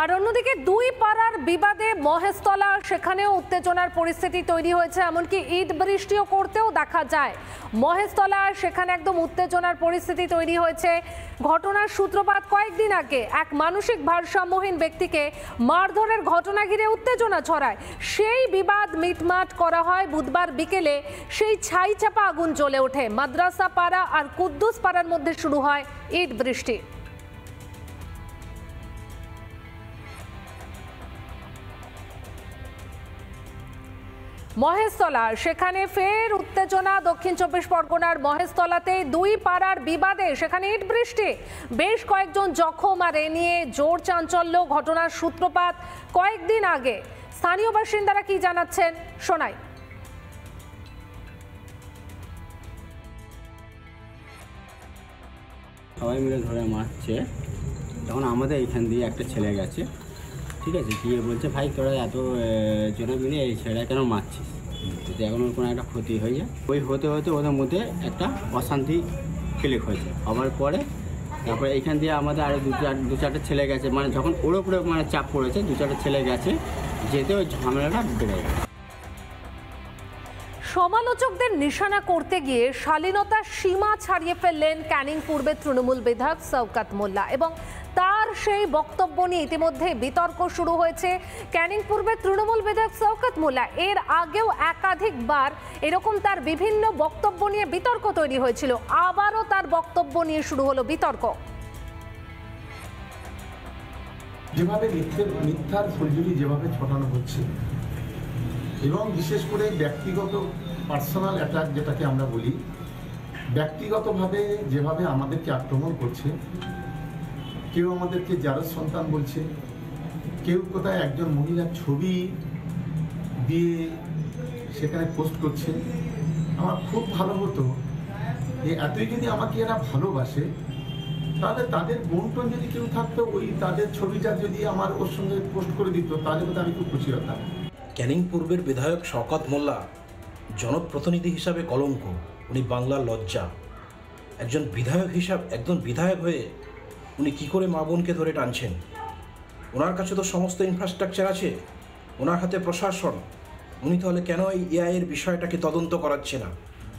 আর অন্যদিকে দুই পাড়ার বিবাদে মহেশতলা, সেখানেও উত্তেজনার পরিস্থিতি তৈরি হয়েছে, এমনকি ইট বৃষ্টিও করতেও দেখা যায়। মহেশতলা সেখানে একদম উত্তেজনার পরিস্থিতি তৈরি হয়েছে। ঘটনার সূত্রপাত কয়েকদিন আগে এক মানসিক ভারসাম্যহীন ব্যক্তিকে মারধরের ঘটনা ঘিরে উত্তেজনা ছড়ায়। সেই বিবাদ মিটমাট করা হয় বুধবার বিকেলে। সেই ছাই চাপা আগুন জ্বলে ওঠে। মাদ্রাসা পাড়া আর কুদ্দুস পাড়ার মধ্যে শুরু হয় ইট বৃষ্টি। মহেশতলা, সেখানে ফের উত্তেজনা। দক্ষিণ চব্বিশ পরগনার মহেশতলাতে দুই পাড়ার বিবাদে সেখানে ইট বৃষ্টি, বেশ কয়েকজন জখম, আর এ নিয়ে জোর চাঞ্চল্য। ঘটনার সূত্রপাত কয়েকদিন আগে। স্থানীয় বাসিন্দারা কি জানাচ্ছেন শোনাই। সবাই মিলে ধরে মারছে, তখন আমাদের এইখান দিয়ে একটা ছেলে গেছে, ঠিক আছে, গিয়ে বলছে ভাই তোরা এত জনে মিলে এই ছেলেটা কেন মারছিস, যদি এখন ওর কোনো একটা ক্ষতি হয়ে যায়। ওই হতে হতে ওদের মধ্যে একটা অশান্তি ক্লিক হয়েছে। হওয়ার পরে তারপরে এইখান দিয়ে আমাদের আরও দু চারটে ছেলে গেছে, মানে যখন ওর উপরে মানে চাপ পড়েছে, দু চারটে ছেলে গেছে, যেতে ওই ঝামেলাটা বেড়ে গেছে। সমালোচকদের নিশানা করতে গিয়ে শালীনতার সীমা ছাড়িয়ে ফেললেন ক্যানিং পূর্বের তৃণমূল বিধায়ক শওকত মোল্লা, এবং তার সেই বক্তব্য নিয়ে ইতিমধ্যে বিতর্ক শুরু হয়েছে। ক্যানিং পূর্বের তৃণমূল বিধায়ক শওকত মোল্লা এর আগেও একাধিকবার এরকম তার বিভিন্ন বক্তব্য নিয়ে বিতর্ক তৈরি হয়েছিল। আবারও তার বক্তব্য নিয়ে শুরু হলো বিতর্ক। যেভাবে মিথ্যার ফুলঝুরি যেভাবে ছড়ানো হচ্ছে, এবং বিশেষ করে ব্যক্তিগত পার্সোনাল অ্যাটাক যেটাকে আমরা বলি, ব্যক্তিগতভাবে যেভাবে আমাদেরকে আক্রমণ করছে, কেউ আমাদেরকে জারজ সন্তান বলছে, কেউ কোথায় একজন মহিলার ছবি দিয়ে সেখানে পোস্ট করছে। আমার খুব ভালো হতো যে এতই যদি আমাকে এরা ভালোবাসে, তাহলে তাদের বন্টন যদি কেউ থাকতো, ওই তাদের ছবিটা যদি আমার ওর সঙ্গে পোস্ট করে দিত, তাহলে বোধহয় আমি খুব খুশি হতাম। ক্যানিং পূর্বের বিধায়ক শওকত মোল্লা জনপ্রতিনিধি হিসাবে কলঙ্ক, উনি বাংলার লজ্জা। একজন বিধায়ক হয়ে উনি কি করে মা বোনকে ধরে টানছেন? ওনার কাছে তো সমস্ত ইনফ্রাস্ট্রাকচার আছে, ওনার হাতে প্রশাসন, উনি তাহলে কেন এই এআইয়ের বিষয়টাকে তদন্ত করাচ্ছে না?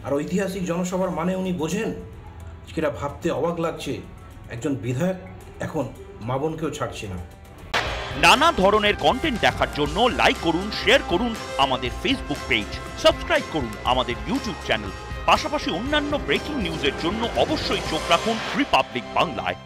আর ঐতিহাসিক জনসভার মানে উনি বোঝেন? সেটা ভাবতে অবাক লাগছে, একজন বিধায়ক এখন মা বোনকেও ছাড়ছে না। নানা ধরনের কন্টেন্ট দেখার জন্য লাইক করুন, শেয়ার করুন আমাদের ফেসবুক পেজ, সাবস্ক্রাইব করুন আমাদের ইউটিউব চ্যানেল। পাশাপাশি অন্যান্য ব্রেকিং নিউজের জন্য অবশ্যই চোখ রাখুন রিপাবলিক বাংলায়।